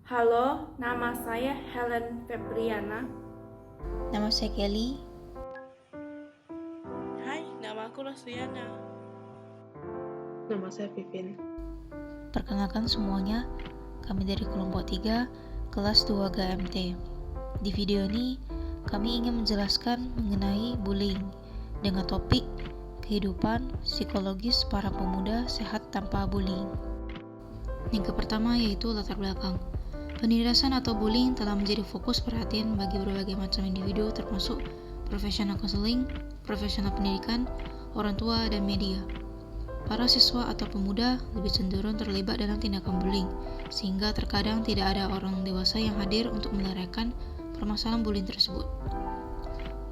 Halo, nama saya Helen Febriana. Nama saya Kelly. Hai, nama aku Rosliana. Nama saya Vivin. Perkenalkan semuanya, kami dari kelompok 3, kelas 2 GMT. Di video ini, kami ingin menjelaskan mengenai bullying dengan topik kehidupan psikologis para pemuda sehat tanpa bullying. Yang pertama yaitu latar belakang. Penindasan atau bullying telah menjadi fokus perhatian bagi berbagai macam individu termasuk profesional konseling, profesional pendidikan, orang tua, dan media. Para siswa atau pemuda lebih cenderung terlibat dalam tindakan bullying, sehingga terkadang tidak ada orang dewasa yang hadir untuk meluraikan permasalahan bullying tersebut.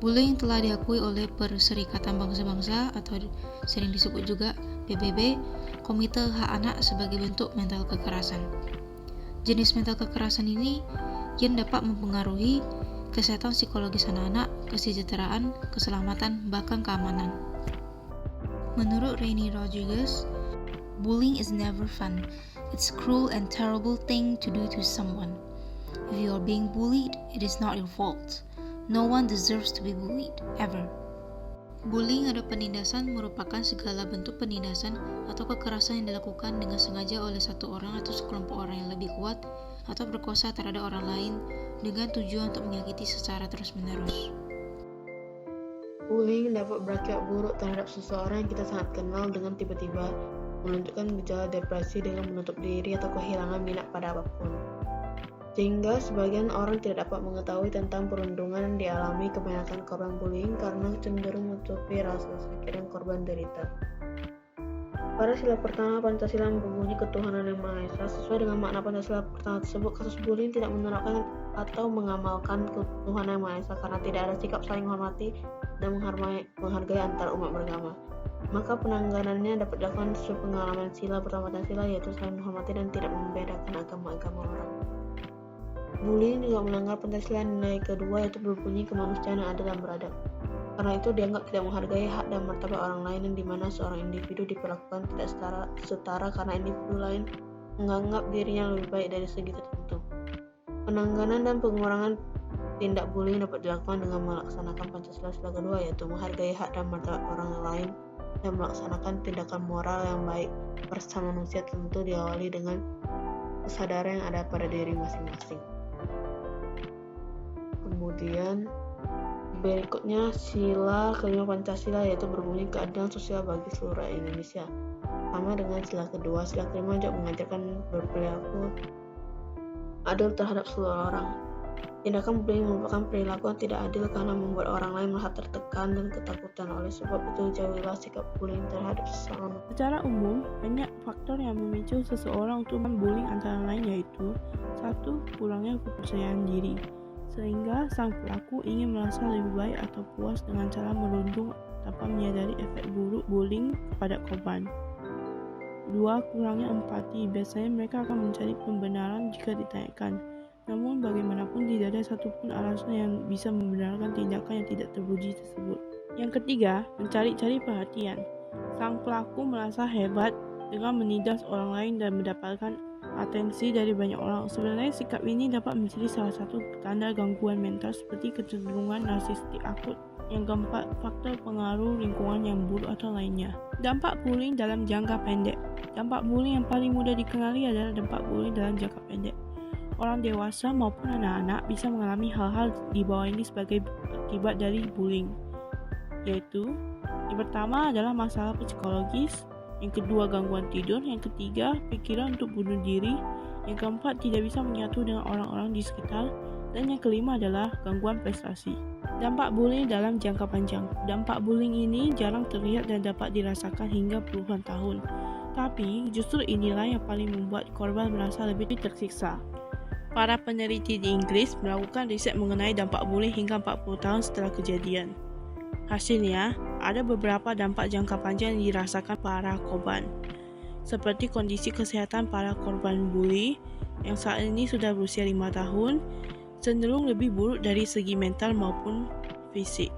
Bullying telah diakui oleh Perserikatan Bangsa-Bangsa atau sering disebut juga PBB, Komite Hak Anak sebagai bentuk mental kekerasan. Jenis mental kekerasan ini yang dapat mempengaruhi kesehatan psikologis anak-anak, kesejahteraan, keselamatan, bahkan keamanan. Menurut Rainy Rodriguez, bullying is never fun. It's a cruel and terrible thing to do to someone. If you are being bullied, it is not your fault. No one deserves to be bullied, ever. Bullying atau penindasan merupakan segala bentuk penindasan atau kekerasan yang dilakukan dengan sengaja oleh satu orang atau sekelompok orang yang lebih kuat atau berkuasa terhadap orang lain dengan tujuan untuk menyakiti secara terus-menerus. Bullying dapat berakibat buruk terhadap seseorang yang kita sangat kenal dengan tiba-tiba menunjukkan gejala depresi dengan menutup diri atau kehilangan minat pada apapun. Sehingga sebagian orang tidak dapat mengetahui tentang perundungan yang dialami kebanyakan korban bullying karena cenderung menutupi rasa sakit yang korban derita. Pada sila pertama Pancasila berbunyi ketuhanan yang Maha Esa. Sesuai dengan makna Pancasila pertama tersebut, kasus bullying tidak menerapkan atau mengamalkan ketuhanan yang Maha Esa karena tidak ada sikap saling menghormati dan menghargai antar umat beragama. Maka penanganannya dapat dilakukan sesuai pengalaman sila pertama Pancasila, yaitu saling menghormati dan tidak membedakan agama-agama orang. Bullying juga melanggar Pancasila nilai kedua, yaitu berbunyi kemanusiaan yang adil dan beradab. Karena itu dianggap tidak menghargai hak dan martabat orang lain, yang dimana seorang individu diperlakukan tidak setara karena individu lain menganggap dirinya lebih baik dari segi tertentu. Penanganan dan pengurangan tindak bullying dapat dilakukan dengan melaksanakan Pancasila sila kedua, yaitu menghargai hak dan martabat orang lain dan melaksanakan tindakan moral yang baik bersama manusia, tentu diawali dengan kesadaran yang ada pada diri masing-masing. Kemudian berikutnya sila kelima Pancasila, yaitu berbunyi keadilan sosial bagi seluruh rakyat Indonesia. Sama dengan sila kedua, sila kelima juga mengajarkan berperilaku adil terhadap seluruh orang. Tindakan bullying merupakan perilaku yang tidak adil karena membuat orang lain merasa tertekan dan ketakutan. Oleh sebab itu, jauhilah sikap bullying terhadap sesama. Secara umum, banyak faktor yang memicu seseorang untuk membullying, antara lain yaitu 1. Kurangnya kepercayaan diri, sehingga sang pelaku ingin merasa lebih baik atau puas dengan cara merundung tanpa menyadari efek buruk bullying kepada korban. 2. Kurangnya empati, biasanya mereka akan mencari pembenaran jika ditanyakan. Namun bagaimanapun tidak ada satupun alasan yang bisa membenarkan tindakan yang tidak terpuji tersebut. Yang ketiga, mencari-cari perhatian. Sang pelaku merasa hebat dengan menindas orang lain dan mendapatkan atensi dari banyak orang. Sebenarnya sikap ini dapat menjadi salah satu tanda gangguan mental seperti kecenderungan narsistik akut. Yang keempat, faktor pengaruh lingkungan yang buruk atau lainnya. Dampak bullying dalam jangka pendek. Dampak bullying yang paling mudah dikenali adalah dampak bullying dalam jangka pendek. Orang dewasa maupun anak-anak bisa mengalami hal-hal di bawah ini sebagai akibat dari bullying, yaitu yang pertama adalah masalah psikologis, yang kedua gangguan tidur, yang ketiga pikiran untuk bunuh diri, yang keempat tidak bisa menyatu dengan orang-orang di sekitar, dan yang kelima adalah gangguan prestasi. Dampak bullying dalam jangka panjang. Dampak bullying ini jarang terlihat dan dapat dirasakan hingga puluhan tahun, tapi justru inilah yang paling membuat korban merasa lebih tersiksa. Para peneliti di Inggris melakukan riset mengenai dampak bullying hingga 40 tahun setelah kejadian. Hasilnya, ada beberapa dampak jangka panjang yang dirasakan para korban, seperti kondisi kesehatan para korban bully yang saat ini sudah berusia 5 tahun, cenderung lebih buruk dari segi mental maupun fisik.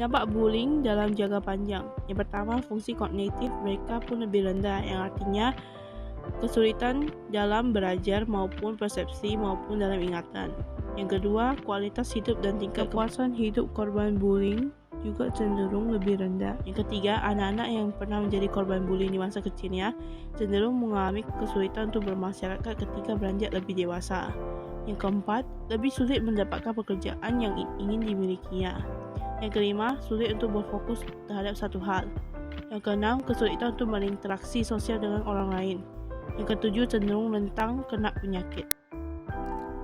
Dampak bullying dalam jangka panjang. Yang pertama, fungsi kognitif mereka pun lebih rendah, yang artinya kesulitan dalam belajar maupun persepsi maupun dalam ingatan. Yang kedua, kualitas hidup dan tingkat kepuasan hidup korban bullying juga cenderung lebih rendah. Yang ketiga, anak-anak yang pernah menjadi korban bullying di masa kecilnya cenderung mengalami kesulitan untuk bermasyarakat ketika beranjak lebih dewasa. Yang keempat, lebih sulit mendapatkan pekerjaan yang ingin dimilikinya. Yang kelima, sulit untuk berfokus terhadap satu hal. Yang keenam, kesulitan untuk berinteraksi sosial dengan orang lain. Yang ketujuh, cenderung rentan kena penyakit.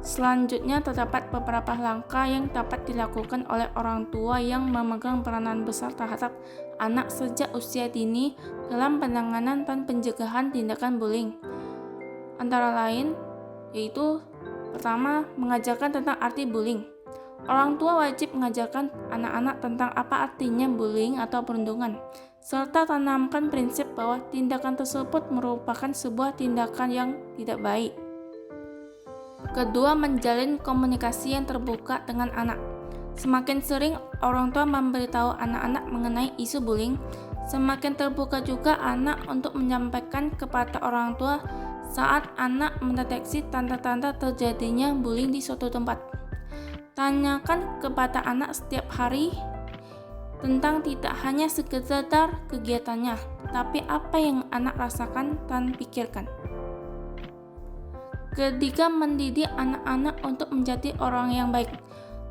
Selanjutnya, terdapat beberapa langkah yang dapat dilakukan oleh orang tua yang memegang peranan besar terhadap anak sejak usia dini dalam penanganan dan pencegahan tindakan bullying. Antara lain, yaitu pertama, mengajarkan tentang arti bullying. Orang tua wajib mengajarkan anak-anak tentang apa artinya bullying atau perundungan, serta tanamkan prinsip bahwa tindakan tersebut merupakan sebuah tindakan yang tidak baik. Kedua, menjalin komunikasi yang terbuka dengan anak. Semakin sering orang tua memberitahu anak-anak mengenai isu bullying, semakin terbuka juga anak untuk menyampaikan kepada orang tua saat anak mendeteksi tanda-tanda terjadinya bullying di suatu tempat. Tanyakan kepada anak setiap hari tentang tidak hanya sekedar kegiatannya, tapi apa yang anak rasakan dan pikirkan. Ketiga, mendidik anak-anak untuk menjadi orang yang baik.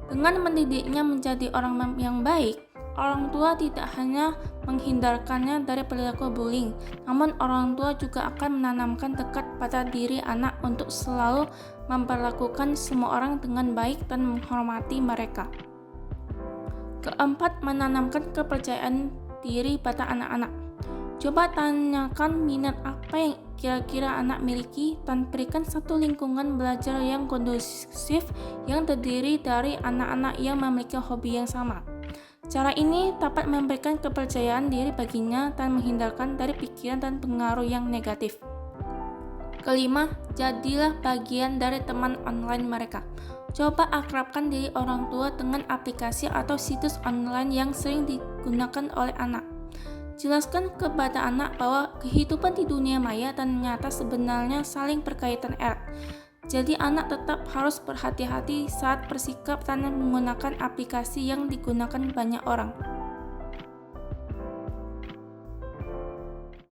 Dengan mendidiknya menjadi orang yang baik, orang tua tidak hanya menghindarkannya dari perilaku bullying, namun orang tua juga akan menanamkan tekad pada diri anak untuk selalu memperlakukan semua orang dengan baik dan menghormati mereka. Keempat, menanamkan kepercayaan diri pada anak-anak. Coba tanyakan minat apa yang kira-kira anak miliki dan berikan satu lingkungan belajar yang kondusif yang terdiri dari anak-anak yang memiliki hobi yang sama. Cara ini dapat memberikan kepercayaan diri baginya dan menghindarkan dari pikiran dan pengaruh yang negatif. Kelima, jadilah bagian dari teman online mereka. Coba akrabkan diri orang tua dengan aplikasi atau situs online yang sering digunakan oleh anak. Jelaskan kepada anak bahwa kehidupan di dunia maya dan nyata sebenarnya saling berkaitan erat. Jadi anak tetap harus berhati-hati saat bersikap dan menggunakan aplikasi yang digunakan banyak orang.